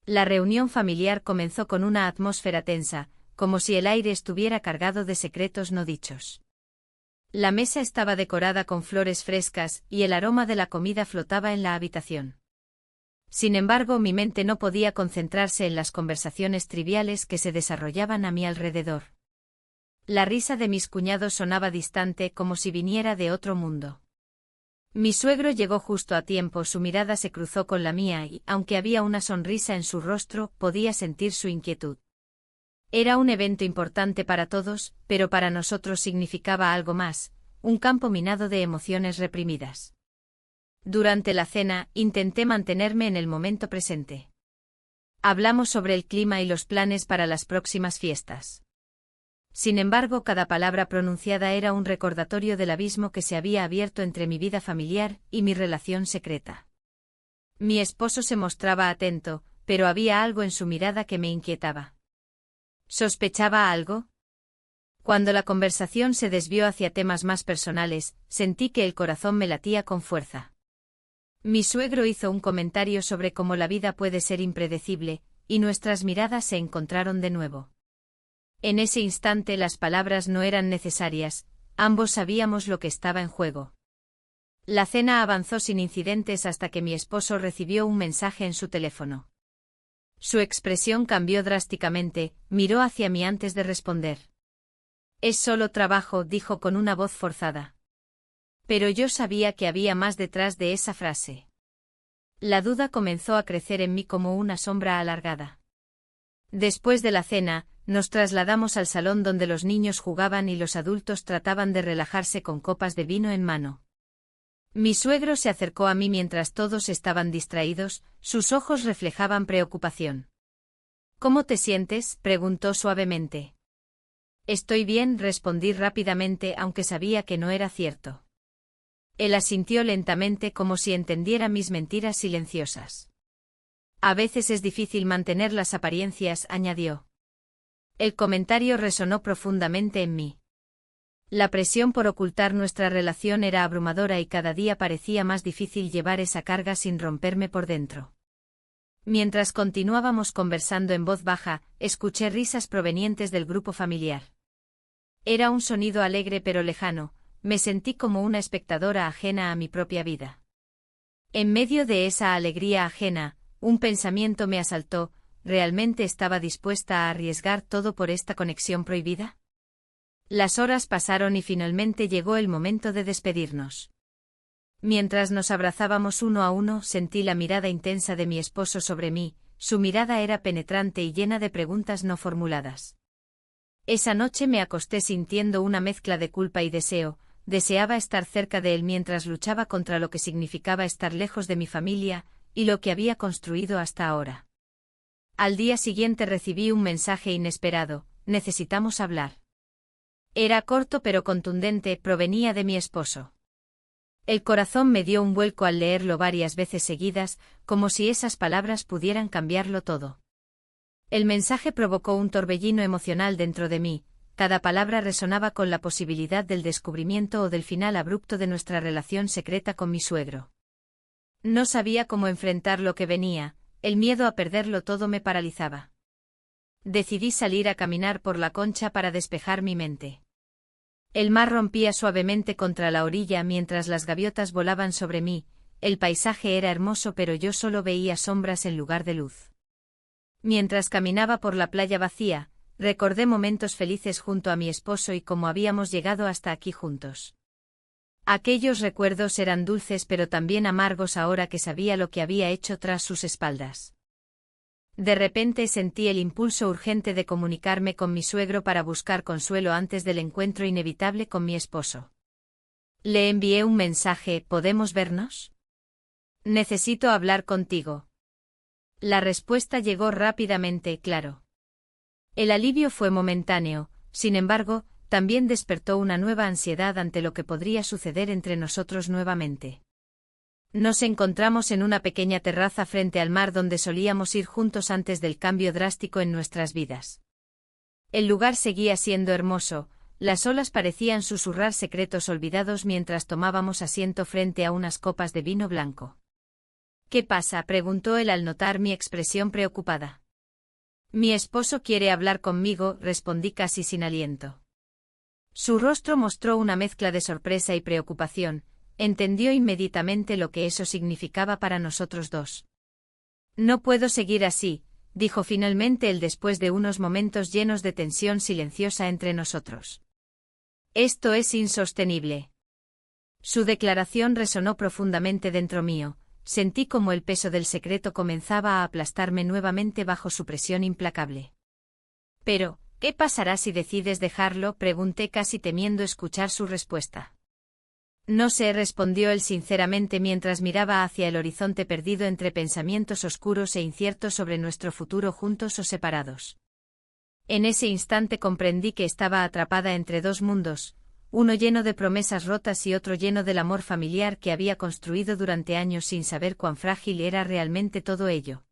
La reunión familiar comenzó con una atmósfera tensa, como si el aire estuviera cargado de secretos no dichos. La mesa estaba decorada con flores frescas y el aroma de la comida flotaba en la habitación. Sin embargo, mi mente no podía concentrarse en las conversaciones triviales que se desarrollaban a mi alrededor. La risa de mis cuñados sonaba distante como si viniera de otro mundo. Mi suegro llegó justo a tiempo, su mirada se cruzó con la mía y, aunque había una sonrisa en su rostro, podía sentir su inquietud. Era un evento importante para todos, pero para nosotros significaba algo más, un campo minado de emociones reprimidas. Durante la cena, intenté mantenerme en el momento presente. Hablamos sobre el clima y los planes para las próximas fiestas. Sin embargo, cada palabra pronunciada era un recordatorio del abismo que se había abierto entre mi vida familiar y mi relación secreta. Mi esposo se mostraba atento, pero había algo en su mirada que me inquietaba. ¿Sospechaba algo? Cuando la conversación se desvió hacia temas más personales, sentí que el corazón me latía con fuerza. Mi suegro hizo un comentario sobre cómo la vida puede ser impredecible, y nuestras miradas se encontraron de nuevo. En ese instante las palabras no eran necesarias, ambos sabíamos lo que estaba en juego. La cena avanzó sin incidentes hasta que mi esposo recibió un mensaje en su teléfono. Su expresión cambió drásticamente, miró hacia mí antes de responder. Es solo trabajo, dijo con una voz forzada. Pero yo sabía que había más detrás de esa frase. La duda comenzó a crecer en mí como una sombra alargada. Después de la cena, nos trasladamos al salón donde los niños jugaban y los adultos trataban de relajarse con copas de vino en mano. Mi suegro se acercó a mí mientras todos estaban distraídos, sus ojos reflejaban preocupación. ¿Cómo te sientes?, preguntó suavemente. Estoy bien, respondí rápidamente aunque sabía que no era cierto. Él asintió lentamente como si entendiera mis mentiras silenciosas. A veces es difícil mantener las apariencias, añadió. El comentario resonó profundamente en mí. La presión por ocultar nuestra relación era abrumadora y cada día parecía más difícil llevar esa carga sin romperme por dentro. Mientras continuábamos conversando en voz baja, escuché risas provenientes del grupo familiar. Era un sonido alegre pero lejano, me sentí como una espectadora ajena a mi propia vida. En medio de esa alegría ajena, un pensamiento me asaltó: ¿realmente estaba dispuesta a arriesgar todo por esta conexión prohibida? Las horas pasaron y finalmente llegó el momento de despedirnos. Mientras nos abrazábamos uno a uno, sentí la mirada intensa de mi esposo sobre mí. Su mirada era penetrante y llena de preguntas no formuladas. Esa noche me acosté sintiendo una mezcla de culpa y deseo. Deseaba estar cerca de él mientras luchaba contra lo que significaba estar lejos de mi familia y lo que había construido hasta ahora. Al día siguiente recibí un mensaje inesperado: necesitamos hablar. Era corto pero contundente, provenía de mi esposo. El corazón me dio un vuelco al leerlo varias veces seguidas, como si esas palabras pudieran cambiarlo todo. El mensaje provocó un torbellino emocional dentro de mí. Cada palabra resonaba con la posibilidad del descubrimiento o del final abrupto de nuestra relación secreta con mi suegro. No sabía cómo enfrentar lo que venía, el miedo a perderlo todo me paralizaba. Decidí salir a caminar por la concha para despejar mi mente. El mar rompía suavemente contra la orilla mientras las gaviotas volaban sobre mí. El paisaje era hermoso pero yo solo veía sombras en lugar de luz. Mientras caminaba por la playa vacía, recordé momentos felices junto a mi esposo y cómo habíamos llegado hasta aquí juntos. Aquellos recuerdos eran dulces pero también amargos ahora que sabía lo que había hecho tras sus espaldas. De repente sentí el impulso urgente de comunicarme con mi suegro para buscar consuelo antes del encuentro inevitable con mi esposo. Le envié un mensaje: ¿podemos vernos? Necesito hablar contigo. La respuesta llegó rápidamente, claro. El alivio fue momentáneo, sin embargo, también despertó una nueva ansiedad ante lo que podría suceder entre nosotros nuevamente. Nos encontramos en una pequeña terraza frente al mar donde solíamos ir juntos antes del cambio drástico en nuestras vidas. El lugar seguía siendo hermoso, las olas parecían susurrar secretos olvidados mientras tomábamos asiento frente a unas copas de vino blanco. ¿Qué pasa?, preguntó él al notar mi expresión preocupada. Mi esposo quiere hablar conmigo, respondí casi sin aliento. Su rostro mostró una mezcla de sorpresa y preocupación. Entendió inmediatamente lo que eso significaba para nosotros dos. No puedo seguir así, dijo finalmente él después de unos momentos llenos de tensión silenciosa entre nosotros. Esto es insostenible. Su declaración resonó profundamente dentro mío. Sentí como el peso del secreto comenzaba a aplastarme nuevamente bajo su presión implacable. Pero, ¿qué pasará si decides dejarlo?, pregunté casi temiendo escuchar su respuesta. No sé, respondió él sinceramente mientras miraba hacia el horizonte perdido entre pensamientos oscuros e inciertos sobre nuestro futuro juntos o separados. En ese instante comprendí que estaba atrapada entre dos mundos, uno lleno de promesas rotas y otro lleno del amor familiar que había construido durante años sin saber cuán frágil era realmente todo ello.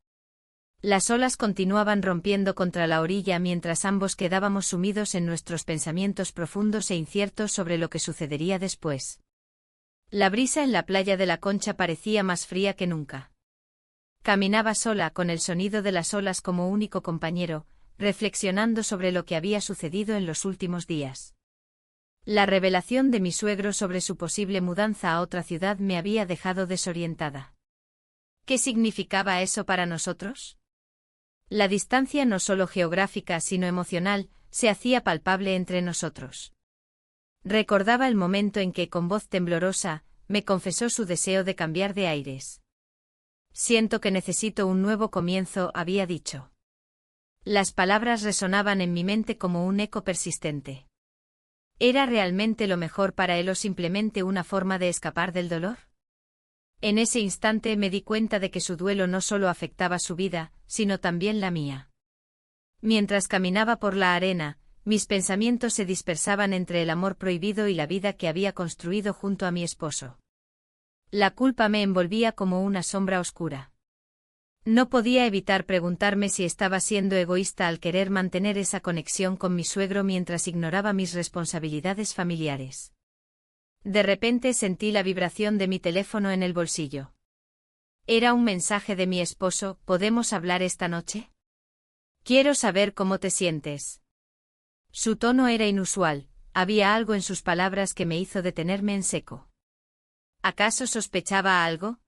Las olas continuaban rompiendo contra la orilla mientras ambos quedábamos sumidos en nuestros pensamientos profundos e inciertos sobre lo que sucedería después. La brisa en la playa de la Concha parecía más fría que nunca. Caminaba sola con el sonido de las olas como único compañero, reflexionando sobre lo que había sucedido en los últimos días. La revelación de mi suegro sobre su posible mudanza a otra ciudad me había dejado desorientada. ¿Qué significaba eso para nosotros? La distancia no solo geográfica sino emocional se hacía palpable entre nosotros. Recordaba el momento en que, con voz temblorosa, me confesó su deseo de cambiar de aires. Siento que necesito un nuevo comienzo, había dicho. Las palabras resonaban en mi mente como un eco persistente. ¿Era realmente lo mejor para él o simplemente una forma de escapar del dolor? En ese instante me di cuenta de que su duelo no solo afectaba su vida, sino también la mía. Mientras caminaba por la arena, mis pensamientos se dispersaban entre el amor prohibido y la vida que había construido junto a mi esposo. La culpa me envolvía como una sombra oscura. No podía evitar preguntarme si estaba siendo egoísta al querer mantener esa conexión con mi suegro mientras ignoraba mis responsabilidades familiares. De repente sentí la vibración de mi teléfono en el bolsillo. Era un mensaje de mi esposo: ¿podemos hablar esta noche? Quiero saber cómo te sientes. Su tono era inusual, había algo en sus palabras que me hizo detenerme en seco. ¿Acaso sospechaba algo?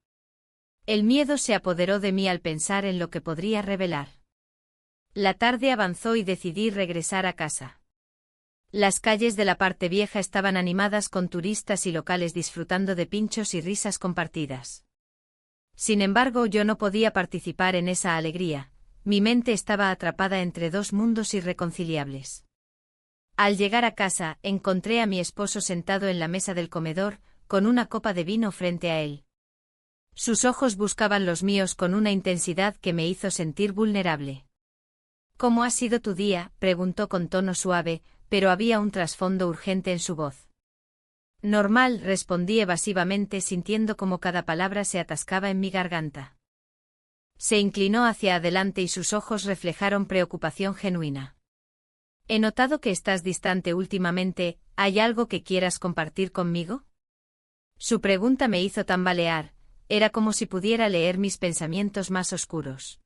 El miedo se apoderó de mí al pensar en lo que podría revelar. La tarde avanzó y decidí regresar a casa. Las calles de la parte vieja estaban animadas con turistas y locales disfrutando de pinchos y risas compartidas. Sin embargo, yo no podía participar en esa alegría, mi mente estaba atrapada entre dos mundos irreconciliables. Al llegar a casa, encontré a mi esposo sentado en la mesa del comedor, con una copa de vino frente a él. Sus ojos buscaban los míos con una intensidad que me hizo sentir vulnerable. ¿Cómo ha sido tu día?, preguntó con tono suave, pero había un trasfondo urgente en su voz. Normal, respondí evasivamente sintiendo como cada palabra se atascaba en mi garganta. Se inclinó hacia adelante y sus ojos reflejaron preocupación genuina. He notado que estás distante últimamente, ¿hay algo que quieras compartir conmigo? Su pregunta me hizo tambalear. Era como si pudiera leer mis pensamientos más oscuros.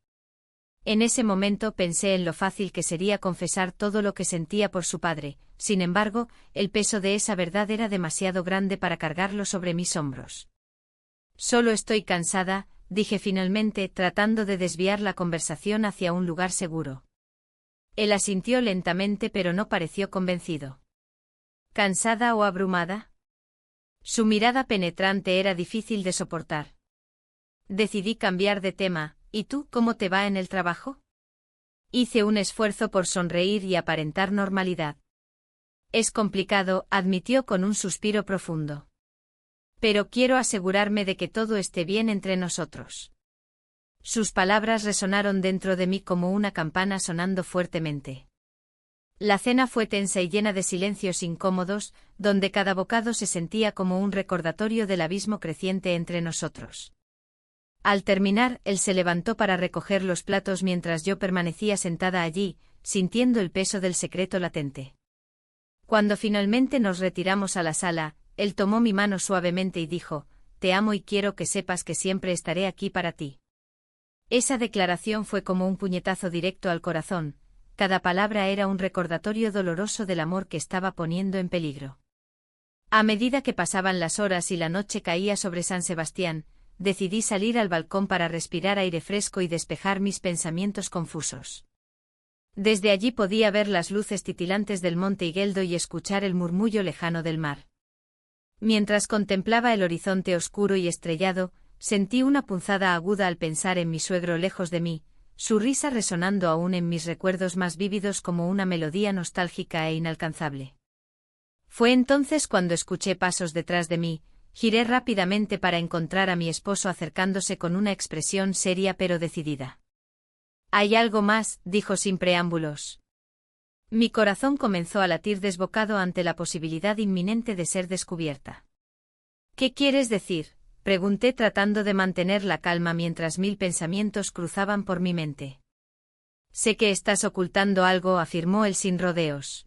En ese momento pensé en lo fácil que sería confesar todo lo que sentía por su padre, sin embargo, el peso de esa verdad era demasiado grande para cargarlo sobre mis hombros. Solo estoy cansada, dije finalmente, tratando de desviar la conversación hacia un lugar seguro. Él asintió lentamente pero no pareció convencido. ¿Cansada o abrumada? Su mirada penetrante era difícil de soportar. Decidí cambiar de tema. ¿Y tú, cómo te va en el trabajo? Hice un esfuerzo por sonreír y aparentar normalidad. Es complicado, admitió con un suspiro profundo. Pero quiero asegurarme de que todo esté bien entre nosotros. Sus palabras resonaron dentro de mí como una campana sonando fuertemente. La cena fue tensa y llena de silencios incómodos, donde cada bocado se sentía como un recordatorio del abismo creciente entre nosotros. Al terminar, él se levantó para recoger los platos mientras yo permanecía sentada allí, sintiendo el peso del secreto latente. Cuando finalmente nos retiramos a la sala, él tomó mi mano suavemente y dijo: «Te amo y quiero que sepas que siempre estaré aquí para ti». Esa declaración fue como un puñetazo directo al corazón. Cada palabra era un recordatorio doloroso del amor que estaba poniendo en peligro. A medida que pasaban las horas y la noche caía sobre San Sebastián, decidí salir al balcón para respirar aire fresco y despejar mis pensamientos confusos. Desde allí podía ver las luces titilantes del monte Igueldo y escuchar el murmullo lejano del mar. Mientras contemplaba el horizonte oscuro y estrellado, sentí una punzada aguda al pensar en mi suegro lejos de mí, su risa resonando aún en mis recuerdos más vívidos como una melodía nostálgica e inalcanzable. Fue entonces cuando escuché pasos detrás de mí, giré rápidamente para encontrar a mi esposo acercándose con una expresión seria pero decidida. «Hay algo más», dijo sin preámbulos. Mi corazón comenzó a latir desbocado ante la posibilidad inminente de ser descubierta. «¿Qué quieres decir?», pregunté tratando de mantener la calma mientras mil pensamientos cruzaban por mi mente. «Sé que estás ocultando algo», afirmó él sin rodeos.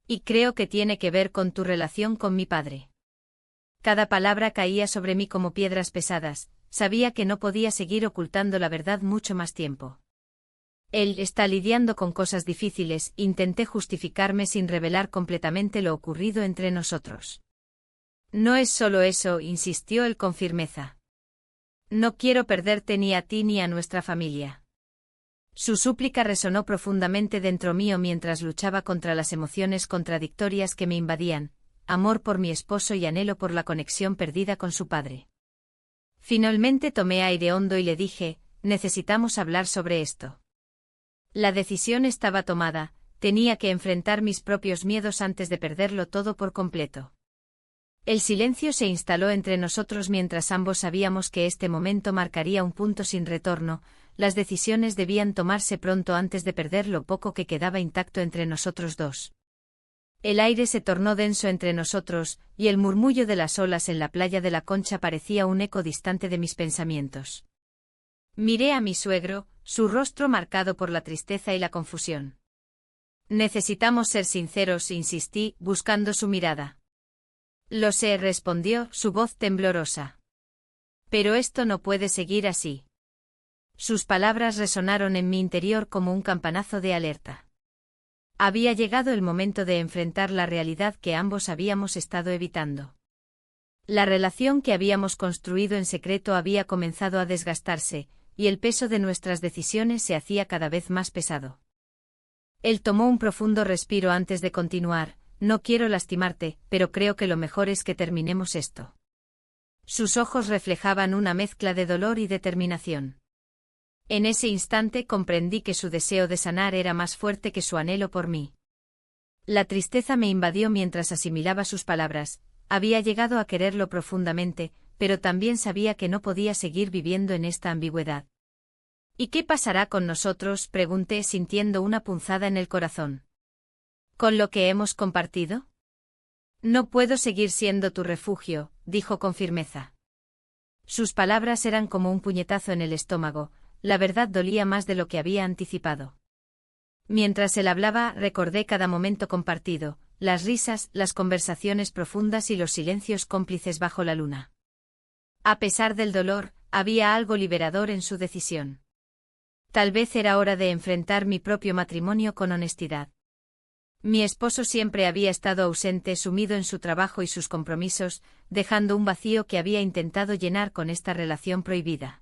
«Y creo que tiene que ver con tu relación con mi padre». Cada palabra caía sobre mí como piedras pesadas, sabía que no podía seguir ocultando la verdad mucho más tiempo. Él está lidiando con cosas difíciles, intenté justificarme sin revelar completamente lo ocurrido entre nosotros. «No es solo eso», insistió él con firmeza. «No quiero perderte ni a ti ni a nuestra familia». Su súplica resonó profundamente dentro mío mientras luchaba contra las emociones contradictorias que me invadían, amor por mi esposo y anhelo por la conexión perdida con su padre. Finalmente tomé aire hondo y le dije: «Necesitamos hablar sobre esto». La decisión estaba tomada, tenía que enfrentar mis propios miedos antes de perderlo todo por completo. El silencio se instaló entre nosotros mientras ambos sabíamos que este momento marcaría un punto sin retorno, las decisiones debían tomarse pronto antes de perder lo poco que quedaba intacto entre nosotros dos. El aire se tornó denso entre nosotros, y el murmullo de las olas en la playa de la Concha parecía un eco distante de mis pensamientos. Miré a mi suegro, su rostro marcado por la tristeza y la confusión. Necesitamos ser sinceros, insistí, buscando su mirada. Lo sé, respondió, su voz temblorosa. Pero esto no puede seguir así. Sus palabras resonaron en mi interior como un campanazo de alerta. Había llegado el momento de enfrentar la realidad que ambos habíamos estado evitando. La relación que habíamos construido en secreto había comenzado a desgastarse, y el peso de nuestras decisiones se hacía cada vez más pesado. Él tomó un profundo respiro antes de continuar. No quiero lastimarte, pero creo que lo mejor es que terminemos esto. Sus ojos reflejaban una mezcla de dolor y determinación. En ese instante comprendí que su deseo de sanar era más fuerte que su anhelo por mí. La tristeza me invadió mientras asimilaba sus palabras. Había llegado a quererlo profundamente, pero también sabía que no podía seguir viviendo en esta ambigüedad. ¿Y qué pasará con nosotros?, pregunté sintiendo una punzada en el corazón. ¿Con lo que hemos compartido? No puedo seguir siendo tu refugio, dijo con firmeza. Sus palabras eran como un puñetazo en el estómago. La verdad dolía más de lo que había anticipado. Mientras él hablaba, recordé cada momento compartido, las risas, las conversaciones profundas y los silencios cómplices bajo la luna. A pesar del dolor, había algo liberador en su decisión. Tal vez era hora de enfrentar mi propio matrimonio con honestidad. Mi esposo siempre había estado ausente, sumido en su trabajo y sus compromisos, dejando un vacío que había intentado llenar con esta relación prohibida.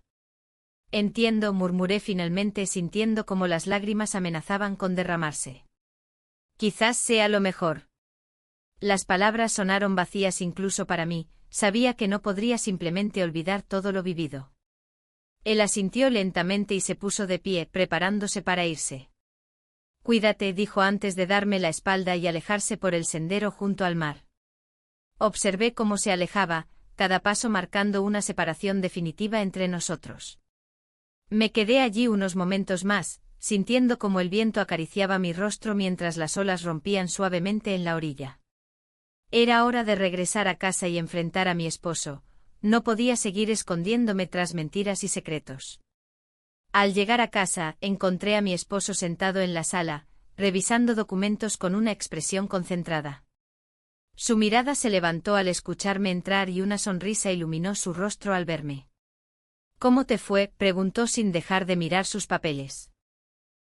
Entiendo, murmuré finalmente sintiendo como las lágrimas amenazaban con derramarse. Quizás sea lo mejor. Las palabras sonaron vacías incluso para mí, sabía que no podría simplemente olvidar todo lo vivido. Él asintió lentamente y se puso de pie, preparándose para irse. Cuídate, dijo antes de darme la espalda y alejarse por el sendero junto al mar. Observé cómo se alejaba, cada paso marcando una separación definitiva entre nosotros. Me quedé allí unos momentos más, sintiendo cómo el viento acariciaba mi rostro mientras las olas rompían suavemente en la orilla. Era hora de regresar a casa y enfrentar a mi esposo. No podía seguir escondiéndome tras mentiras y secretos. Al llegar a casa, encontré a mi esposo sentado en la sala, revisando documentos con una expresión concentrada. Su mirada se levantó al escucharme entrar y una sonrisa iluminó su rostro al verme. ¿Cómo te fue?, preguntó sin dejar de mirar sus papeles.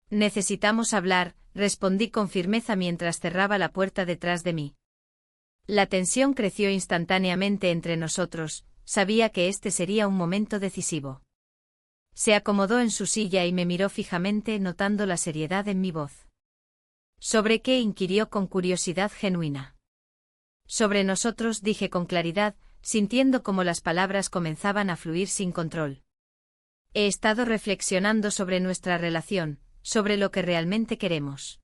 Necesitamos hablar, respondí con firmeza mientras cerraba la puerta detrás de mí. La tensión creció instantáneamente entre nosotros, sabía que este sería un momento decisivo. Se acomodó en su silla y me miró fijamente, notando la seriedad en mi voz. ¿Sobre qué?, inquirió con curiosidad genuina. Sobre nosotros, dije con claridad, sintiendo cómo las palabras comenzaban a fluir sin control. He estado reflexionando sobre nuestra relación, sobre lo que realmente queremos.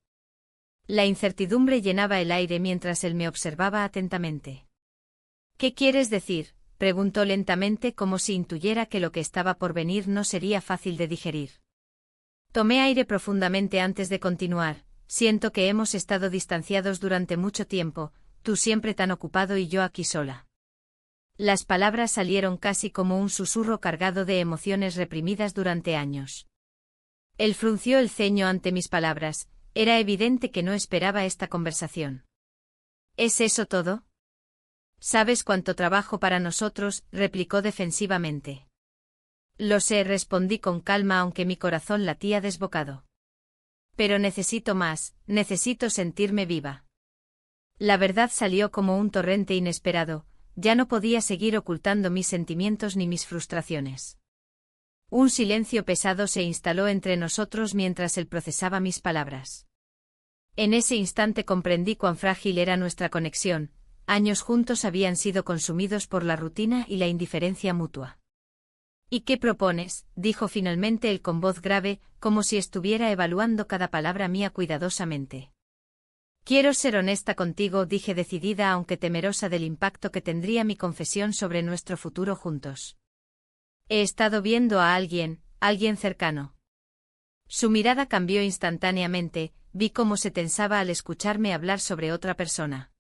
La incertidumbre llenaba el aire mientras él me observaba atentamente. ¿Qué quieres decir?, preguntó lentamente como si intuyera que lo que estaba por venir no sería fácil de digerir. Tomé aire profundamente antes de continuar. Siento que hemos estado distanciados durante mucho tiempo, tú siempre tan ocupado y yo aquí sola. Las palabras salieron casi como un susurro cargado de emociones reprimidas durante años. Él frunció el ceño ante mis palabras. Era evidente que no esperaba esta conversación. ¿Es eso todo? ¿Sabes cuánto trabajo para nosotros?, replicó defensivamente. Lo sé, respondí con calma aunque mi corazón latía desbocado. Pero necesito más, necesito sentirme viva. La verdad salió como un torrente inesperado. Ya no podía seguir ocultando mis sentimientos ni mis frustraciones. Un silencio pesado se instaló entre nosotros mientras él procesaba mis palabras. En ese instante comprendí cuán frágil era nuestra conexión. Años juntos habían sido consumidos por la rutina y la indiferencia mutua. ¿Y qué propones?, dijo finalmente él con voz grave, como si estuviera evaluando cada palabra mía cuidadosamente. Quiero ser honesta contigo, dije decidida aunque temerosa del impacto que tendría mi confesión sobre nuestro futuro juntos. He estado viendo a alguien cercano. Su mirada cambió instantáneamente, vi cómo se tensaba al escucharme hablar sobre otra persona.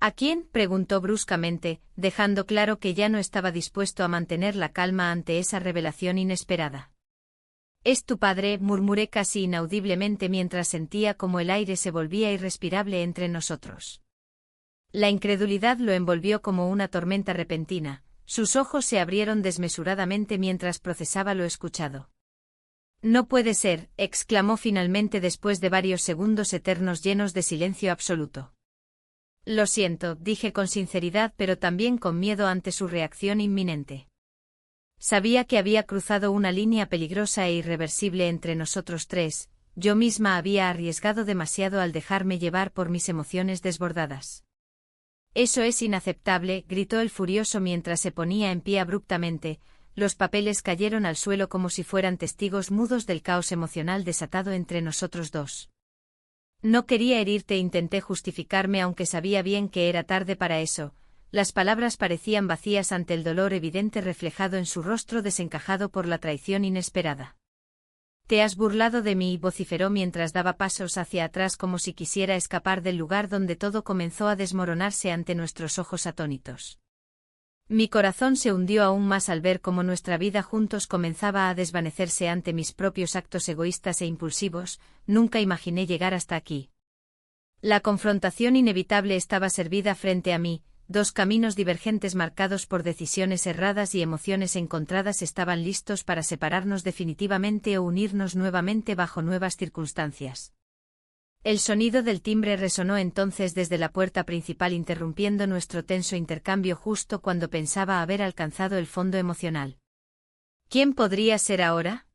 ¿A quién?, preguntó bruscamente, dejando claro que ya no estaba dispuesto a mantener la calma ante esa revelación inesperada. «Es tu padre», murmuré casi inaudiblemente mientras sentía como el aire se volvía irrespirable entre nosotros. La incredulidad lo envolvió como una tormenta repentina, sus ojos se abrieron desmesuradamente mientras procesaba lo escuchado. «No puede ser», exclamó finalmente después de varios segundos eternos llenos de silencio absoluto. «Lo siento», dije con sinceridad pero también con miedo ante su reacción inminente. Sabía que había cruzado una línea peligrosa e irreversible entre nosotros tres, yo misma había arriesgado demasiado al dejarme llevar por mis emociones desbordadas. «Eso es inaceptable», gritó el furioso mientras se ponía en pie abruptamente, los papeles cayeron al suelo como si fueran testigos mudos del caos emocional desatado entre nosotros dos. «No quería herirte», intenté justificarme aunque sabía bien que era tarde para eso. Las palabras parecían vacías ante el dolor evidente reflejado en su rostro desencajado por la traición inesperada. «Te has burlado de mí», vociferó mientras daba pasos hacia atrás como si quisiera escapar del lugar donde todo comenzó a desmoronarse ante nuestros ojos atónitos. Mi corazón se hundió aún más al ver cómo nuestra vida juntos comenzaba a desvanecerse ante mis propios actos egoístas e impulsivos. Nunca imaginé llegar hasta aquí. La confrontación inevitable estaba servida frente a mí, dos caminos divergentes marcados por decisiones erradas y emociones encontradas estaban listos para separarnos definitivamente o unirnos nuevamente bajo nuevas circunstancias. El sonido del timbre resonó entonces desde la puerta principal interrumpiendo nuestro tenso intercambio justo cuando pensaba haber alcanzado el fondo emocional. ¿Quién podría ser ahora?